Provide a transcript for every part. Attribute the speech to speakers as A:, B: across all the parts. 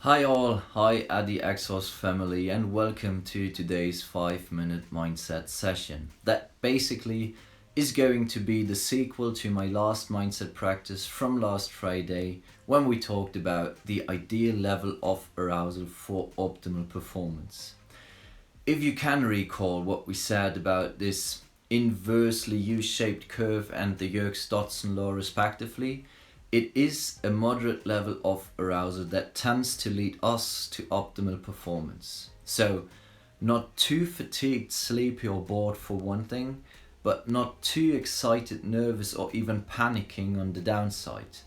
A: Hi all, hi at the Exos family, and welcome to today's 5-minute mindset session. That basically is going to be the sequel to my last mindset practice from last Friday when we talked about the ideal level of arousal for optimal performance. If you can recall what we said about this inversely U-shaped curve and the Yerkes-Dodson law respectively, it is a moderate level of arousal that tends to lead us to optimal performance. So, not too fatigued, sleepy, or bored for one thing, but not too excited, nervous, or even panicking on the downside.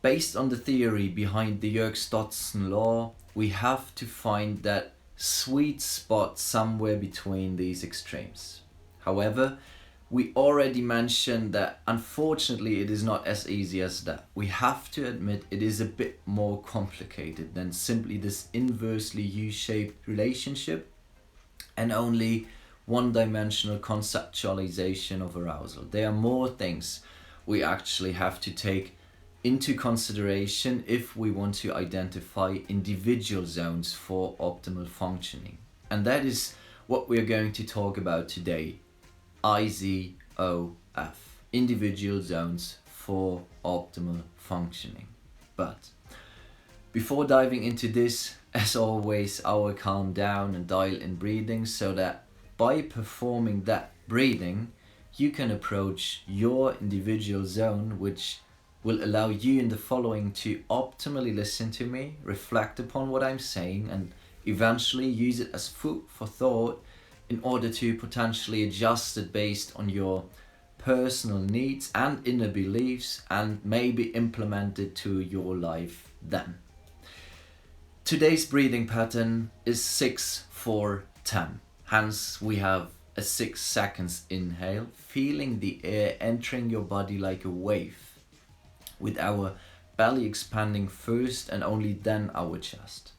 A: Based on the theory behind the Yerkes-Dodson law, we have to find that sweet spot somewhere between these extremes. However, we already mentioned that unfortunately it is not as easy as that. We have to admit it is a bit more complicated than simply this inversely U-shaped relationship and only one-dimensional conceptualization of arousal. There are more things we actually have to take into consideration if we want to identify individual zones for optimal functioning. And that is what we're going to talk about today. IZOF, individual zones for optimal functioning. But before diving into this, as always, I will calm down and dial in breathing so that by performing that breathing, you can approach your individual zone, which will allow you in the following to optimally listen to me, reflect upon what I'm saying, and eventually use it as food for thought in order to potentially adjust it based on your personal needs and inner beliefs and maybe implement it to your life then. Today's breathing pattern is 6-4-10. Hence, we have a 6 seconds inhale, feeling the air entering your body like a wave, with our belly expanding first and only then our chest.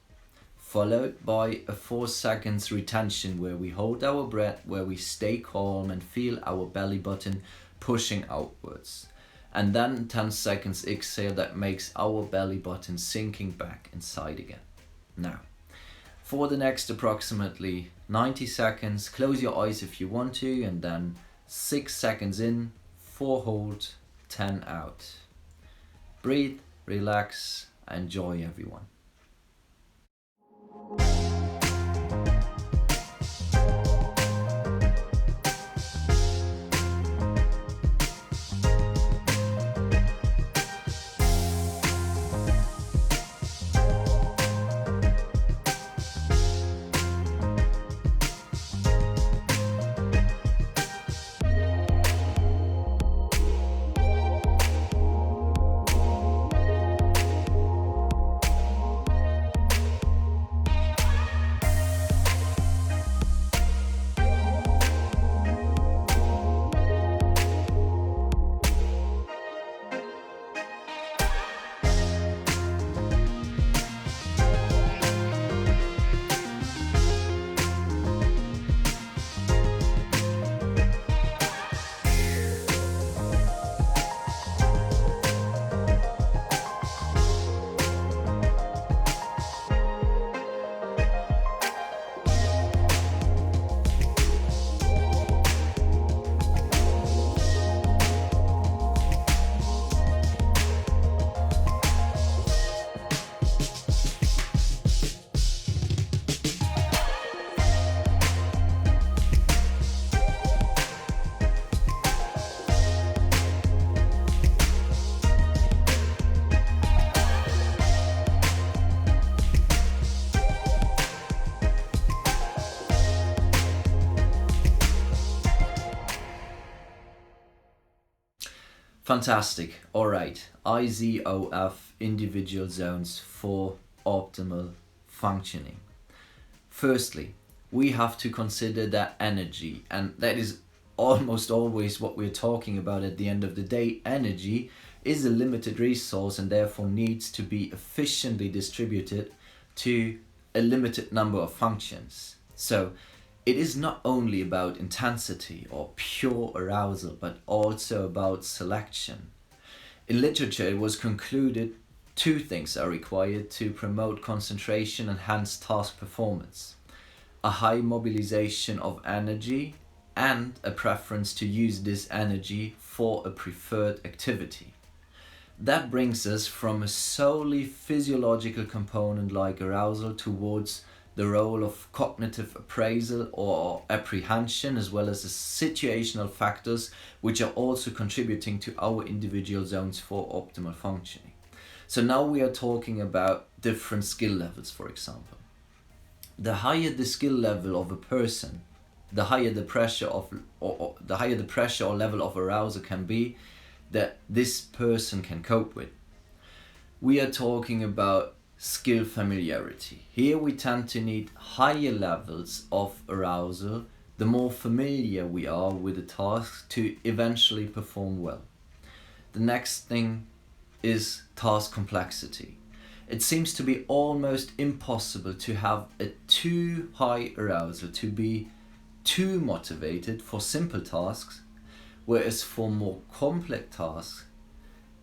A: Followed by a 4 seconds retention where we hold our breath, where we stay calm and feel our belly button pushing outwards. And then 10 seconds exhale that makes our belly button sinking back inside again. Now, for the next approximately 90 seconds, close your eyes if you want to, and then 6 seconds in, 4 hold, 10 out. Breathe, relax, enjoy everyone. Fantastic. All right. IZOF, individual zones for optimal functioning. Firstly, we have to consider that energy, and that is almost always what we're talking about at the end of the day. Energy is a limited resource and therefore needs to be efficiently distributed to a limited number of functions. So, it is not only about intensity or pure arousal, but also about selection. In literature, it was concluded two things are required to promote concentration and hence task performance: a high mobilization of energy and a preference to use this energy for a preferred activity. That brings us from a solely physiological component like arousal towards the role of cognitive appraisal or apprehension, as well as the situational factors which are also contributing to our individual zones for optimal functioning. So now we are talking about different skill levels, for example. The higher the skill level of a person, the higher the pressure or level of arousal can be that this person can cope with. We are talking about skill familiarity. Here we tend to need higher levels of arousal the more familiar we are with the task to eventually perform well. The next thing is task complexity. It seems to be almost impossible to have a too high arousal, to be too motivated for simple tasks, whereas for more complex tasks,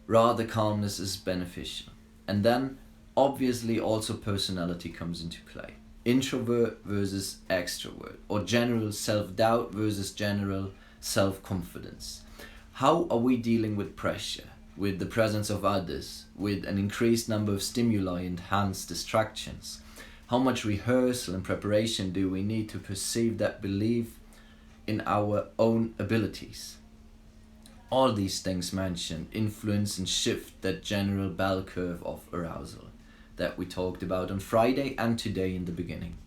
A: rather calmness is beneficial. And then obviously also personality comes into play. Introvert versus extrovert, or general self-doubt versus general self-confidence. How are we dealing with pressure, with the presence of others, with an increased number of stimuli and hence distractions? How much rehearsal and preparation do we need to perceive that belief in our own abilities? All these things mentioned influence and shift that general bell curve of arousal that we talked about on Friday and today in the beginning.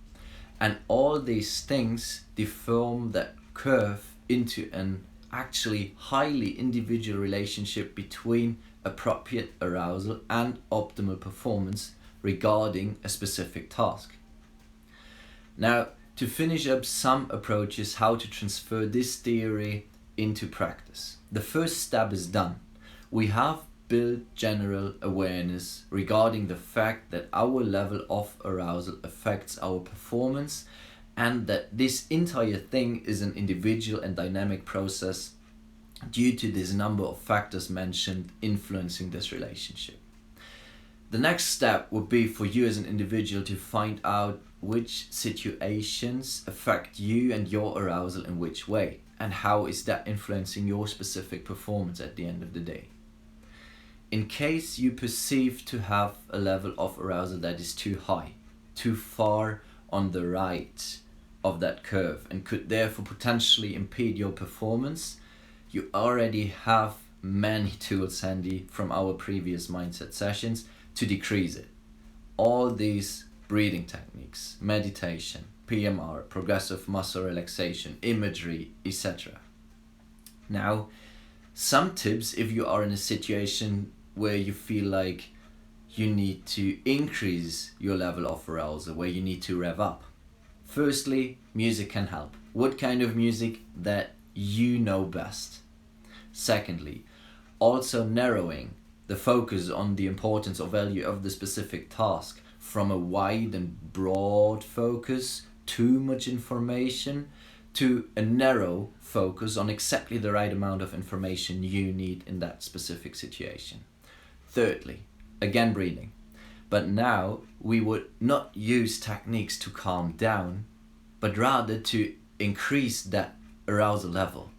A: And all these things deform that curve into an actually highly individual relationship between appropriate arousal and optimal performance regarding a specific task. Now, to finish up some approaches how to transfer this theory into practice. The first step is done. We have built general awareness regarding the fact that our level of arousal affects our performance and that this entire thing is an individual and dynamic process due to this number of factors mentioned influencing this relationship. The next step would be for you as an individual to find out which situations affect you and your arousal in which way, and how is that influencing your specific performance at the end of the day. In case you perceive to have a level of arousal that is too high, too far on the right of that curve, and could therefore potentially impede your performance, you already have many tools handy from our previous mindset sessions to decrease it. All these breathing techniques, meditation, PMR, progressive muscle relaxation, imagery, etc. Now, some tips if you are in a situation where you feel like you need to increase your level of arousal, where you need to rev up. Firstly, music can help. What kind of music? That you know best. Secondly, also narrowing the focus on the importance or value of the specific task from a wide and broad focus, too much information, to a narrow focus on exactly the right amount of information you need in that specific situation. Thirdly, again breathing. But now we would not use techniques to calm down, but rather to increase that arousal level.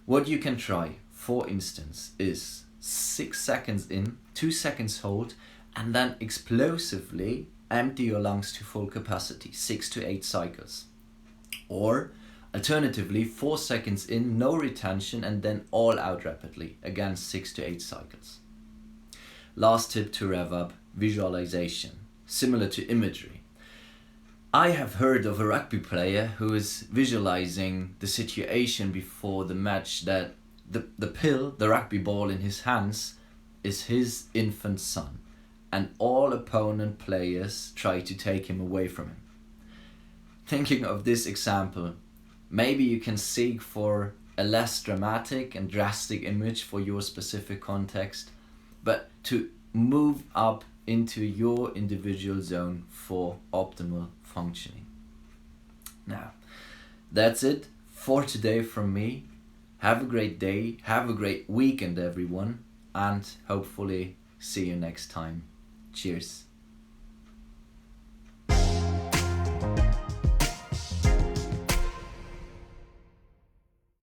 A: What you can try, for instance, is 6 seconds in, 2 seconds hold, and then explosively empty your lungs to full capacity, 6 to 8 cycles. Or alternatively, 4 seconds in, no retention, and then all out rapidly, again 6 to 8 cycles. Last tip to rev up, visualization, similar to imagery. I have heard of a rugby player who is visualizing the situation before the match that the rugby ball in his hands, is his infant son, and all opponent players try to take him away from him. Thinking of this example, maybe you can seek for a less dramatic and drastic image for your specific context, but to move up into your individual zone for optimal functioning. Now, that's it for today from me. Have a great day, have a great weekend everyone, and hopefully see you next time. Cheers.